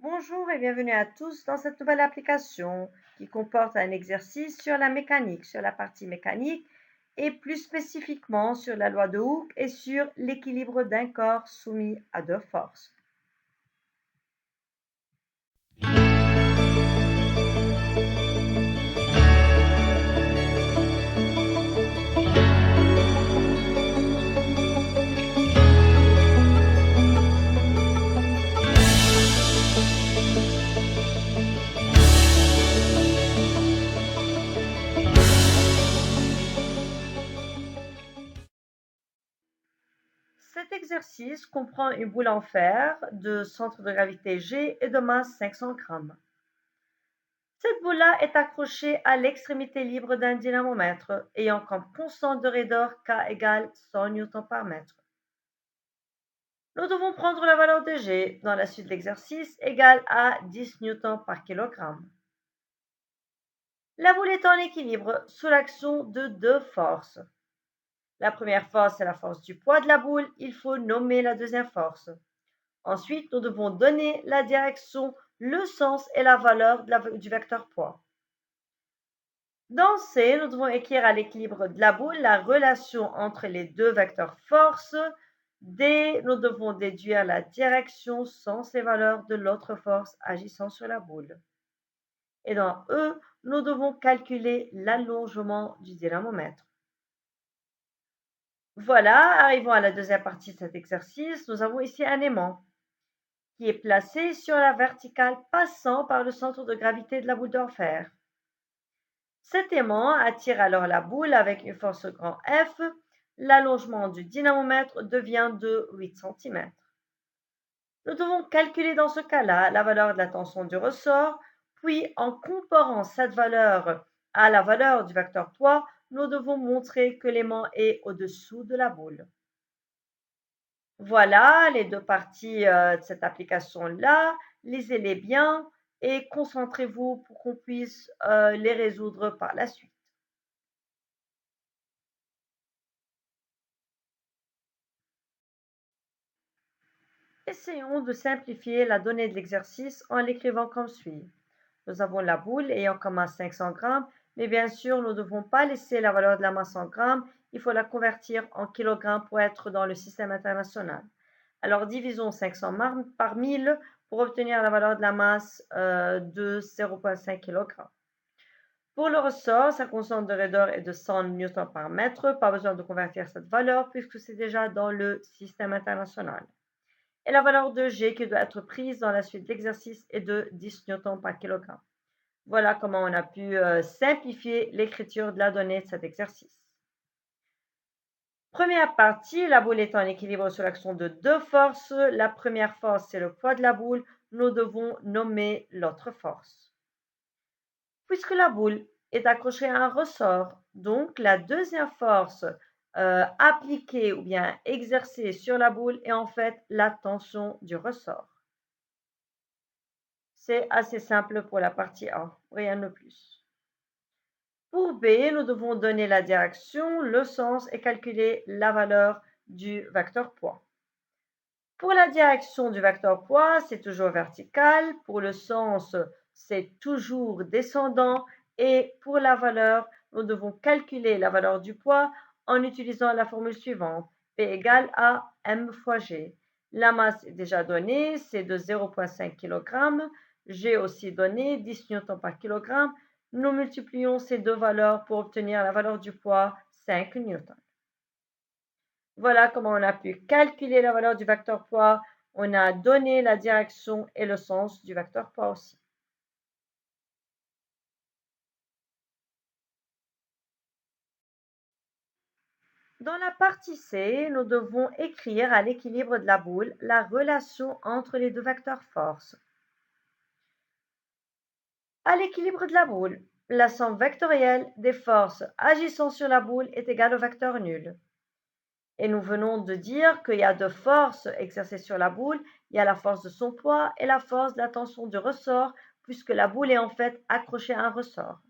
Bonjour et bienvenue à tous dans cette nouvelle application qui comporte un exercice sur la mécanique, sur la partie mécanique et plus spécifiquement sur la loi de Hooke et sur l'équilibre d'un corps soumis à deux forces. Cet exercice comprend une boule en fer de centre de gravité G et de masse 500 grammes. Cette boule-là est accrochée à l'extrémité libre d'un dynamomètre ayant comme constante de raideur K égale 100 Newton par mètre. Nous devons prendre la valeur de G dans la suite de l'exercice égale à 10 newtons par kilogramme. La boule est en équilibre sous l'action de deux forces. La première force est la force du poids de la boule, il faut nommer la deuxième force. Ensuite, nous devons donner la direction, le sens et la valeur du vecteur poids. Dans C, nous devons écrire à l'équilibre de la boule la relation entre les deux vecteurs force. D, nous devons déduire la direction, sens et valeur de l'autre force agissant sur la boule. Et dans E, nous devons calculer l'allongement du dynamomètre. Voilà, arrivons à la deuxième partie de cet exercice. Nous avons ici un aimant qui est placé sur la verticale passant par le centre de gravité de la boule de fer. Cet aimant attire alors la boule avec une force grand F. L'allongement du dynamomètre devient de 8 cm. Nous devons calculer dans ce cas-là la valeur de la tension du ressort, puis en comparant cette valeur à la valeur du vecteur poids, nous devons montrer que l'aimant est au-dessous de la boule. Voilà les deux parties de cette application-là. Lisez-les bien et concentrez-vous pour qu'on puisse les résoudre par la suite. Essayons de simplifier la donnée de l'exercice en l'écrivant comme suit. Nous avons la boule ayant comme masse 500 grammes, mais bien sûr, nous ne devons pas laisser la valeur de la masse en grammes, il faut la convertir en kilogrammes pour être dans le système international. Alors divisons 500 par 1000 pour obtenir la valeur de la masse de 0,5 kg. Pour le ressort, sa constante de raideur est de 100 Newton par mètre, pas besoin de convertir cette valeur puisque c'est déjà dans le système international. Et la valeur de G qui doit être prise dans la suite de l'exercice est de 10 newtons par kilogramme. Voilà comment on a pu simplifier l'écriture de la donnée de cet exercice. Première partie, la boule est en équilibre sous l'action de deux forces. La première force, c'est le poids de la boule. Nous devons nommer l'autre force. Puisque la boule est accrochée à un ressort, donc la deuxième force appliquée ou bien exercée sur la boule est en fait la tension du ressort. C'est assez simple pour la partie A, rien de plus. Pour B, nous devons donner la direction, le sens et calculer la valeur du vecteur poids. Pour la direction du vecteur poids, c'est toujours vertical. Pour le sens, c'est toujours descendant. Et pour la valeur, nous devons calculer la valeur du poids en utilisant la formule suivante. P égale à m fois G. La masse est déjà donnée, c'est de 0,5 kg. G aussi donné, 10 newtons par kilogramme. Nous multiplions ces deux valeurs pour obtenir la valeur du poids, 5 newtons. Voilà comment on a pu calculer la valeur du vecteur poids. On a donné la direction et le sens du vecteur poids aussi. Dans la partie C, nous devons écrire à l'équilibre de la boule la relation entre les deux vecteurs force. À l'équilibre de la boule, la somme vectorielle des forces agissant sur la boule est égale au vecteur nul. Et nous venons de dire qu'il y a deux forces exercées sur la boule. Il y a la force de son poids et la force de la tension du ressort, puisque la boule est en fait accrochée à un ressort.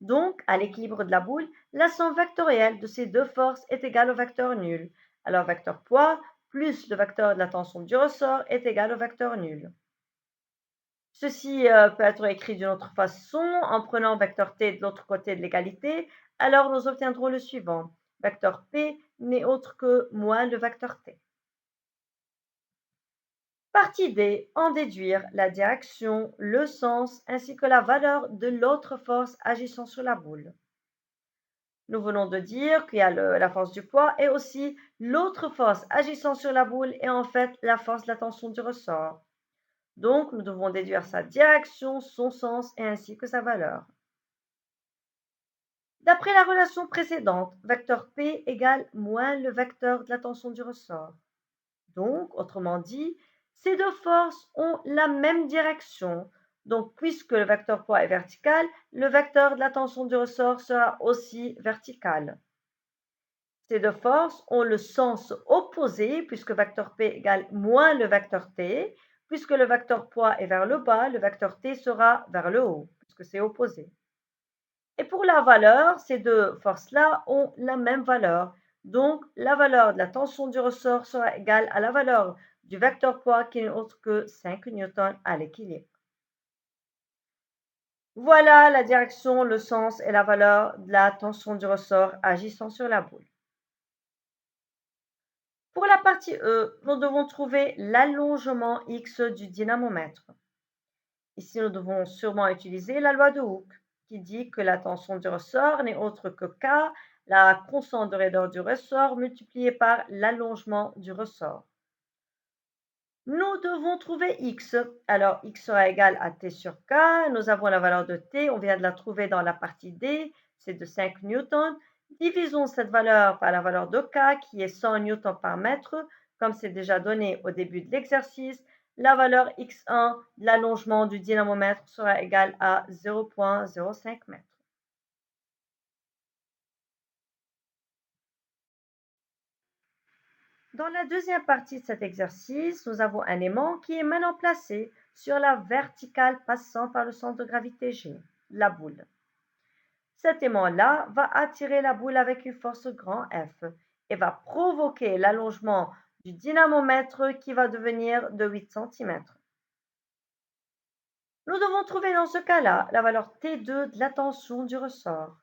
Donc, à l'équilibre de la boule, la somme vectorielle de ces deux forces est égale au vecteur nul. Alors, vecteur poids plus le vecteur de la tension du ressort est égal au vecteur nul. Ceci peut être écrit d'une autre façon en prenant vecteur t de l'autre côté de l'égalité. Alors nous obtiendrons le suivant. Vecteur p n'est autre que moins le vecteur t. Partie D. En déduire la direction, le sens ainsi que la valeur de l'autre force agissant sur la boule. Nous venons de dire qu'il y a la force du poids et aussi l'autre force agissant sur la boule est en fait la force de la tension du ressort. Donc, nous devons déduire sa direction, son sens et ainsi que sa valeur. D'après la relation précédente, vecteur P égale moins le vecteur de la tension du ressort. Donc, autrement dit, ces deux forces ont la même direction. Donc, puisque le vecteur poids est vertical, le vecteur de la tension du ressort sera aussi vertical. Ces deux forces ont le sens opposé, puisque vecteur P égale moins le vecteur T. Puisque le vecteur poids est vers le bas, le vecteur T sera vers le haut, puisque c'est opposé. Et pour la valeur, ces deux forces-là ont la même valeur. Donc, la valeur de la tension du ressort sera égale à la valeur du vecteur poids qui n'est autre que 5 newtons à l'équilibre. Voilà la direction, le sens et la valeur de la tension du ressort agissant sur la boule. Pour la partie E, nous devons trouver l'allongement X du dynamomètre. Ici, nous devons sûrement utiliser la loi de Hooke, qui dit que la tension du ressort n'est autre que K, la constante de raideur du ressort, multipliée par l'allongement du ressort. Nous devons trouver X. Alors, X sera égal à T sur K. Nous avons la valeur de T, on vient de la trouver dans la partie D, c'est de 5 newtons. Divisons cette valeur par la valeur de K, qui est 100 newtons par mètre, comme c'est déjà donné au début de l'exercice. La valeur X1 de l'allongement du dynamomètre sera égale à 0,05 mètres. Dans la deuxième partie de cet exercice, nous avons un aimant qui est maintenant placé sur la verticale passant par le centre de gravité G, la boule. Cet aimant-là va attirer la boule avec une force grand F et va provoquer l'allongement du dynamomètre qui va devenir de 8 cm. Nous devons trouver dans ce cas-là la valeur T2 de la tension du ressort.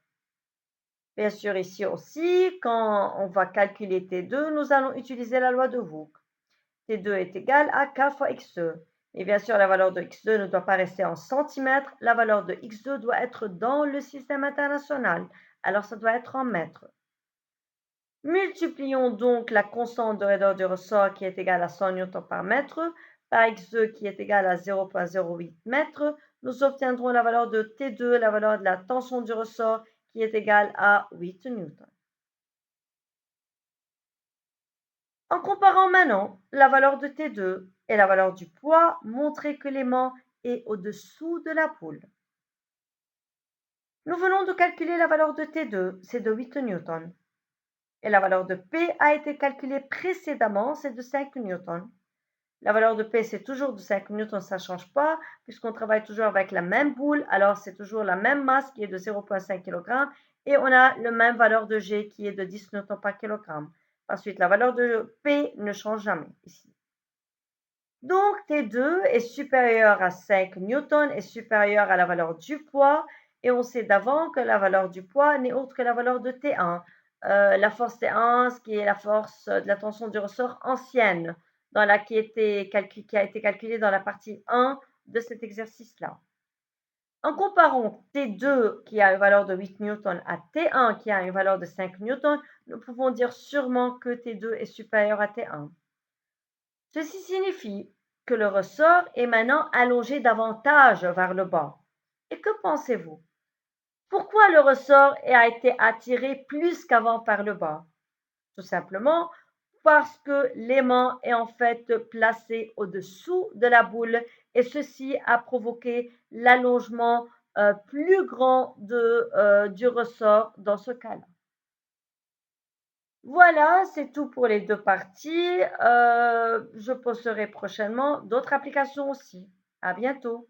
Bien sûr, ici aussi, quand on va calculer T2, nous allons utiliser la loi de Hooke. T2 est égal à K fois X2. Et bien sûr, la valeur de X2 ne doit pas rester en centimètres. La valeur de X2 doit être dans le système international. Alors, ça doit être en mètres. Multiplions donc la constante de raideur du ressort qui est égale à 100 newtons par mètre par X2 qui est égal à 0,08 mètres. Nous obtiendrons la valeur de T2, la valeur de la tension du ressort qui est égale à 8 newtons. En comparant maintenant la valeur de T2 et la valeur du poids, montrez que l'aimant est au-dessous de la boule. Nous venons de calculer la valeur de T2, c'est de 8 newtons. Et la valeur de P a été calculée précédemment, c'est de 5 newtons. La valeur de P, c'est toujours de 5 newtons, ça ne change pas, puisqu'on travaille toujours avec la même boule, alors c'est toujours la même masse qui est de 0,5 kg, et on a la même valeur de G qui est de 10 newtons par kilogramme. Ensuite, la valeur de P ne change jamais ici. Donc, T2 est supérieur à 5 newtons, est supérieur à la valeur du poids, et on sait d'avant que la valeur du poids n'est autre que la valeur de T1. La force T1, ce qui est la force de la tension du ressort ancienne, qui a été calculée dans la partie 1 de cet exercice-là. En comparant T2 qui a une valeur de 8 newtons à T1 qui a une valeur de 5 newtons, nous pouvons dire sûrement que T2 est supérieur à T1. Ceci signifie que le ressort est maintenant allongé davantage vers le bas. Et que pensez-vous? Pourquoi le ressort a été attiré plus qu'avant par le bas? Tout simplement parce que l'aimant est en fait placé au-dessous de la boule et ceci a provoqué l'allongement plus grand du ressort dans ce cas-là. Voilà, c'est tout pour les deux parties. Je posterai prochainement d'autres applications aussi. À bientôt.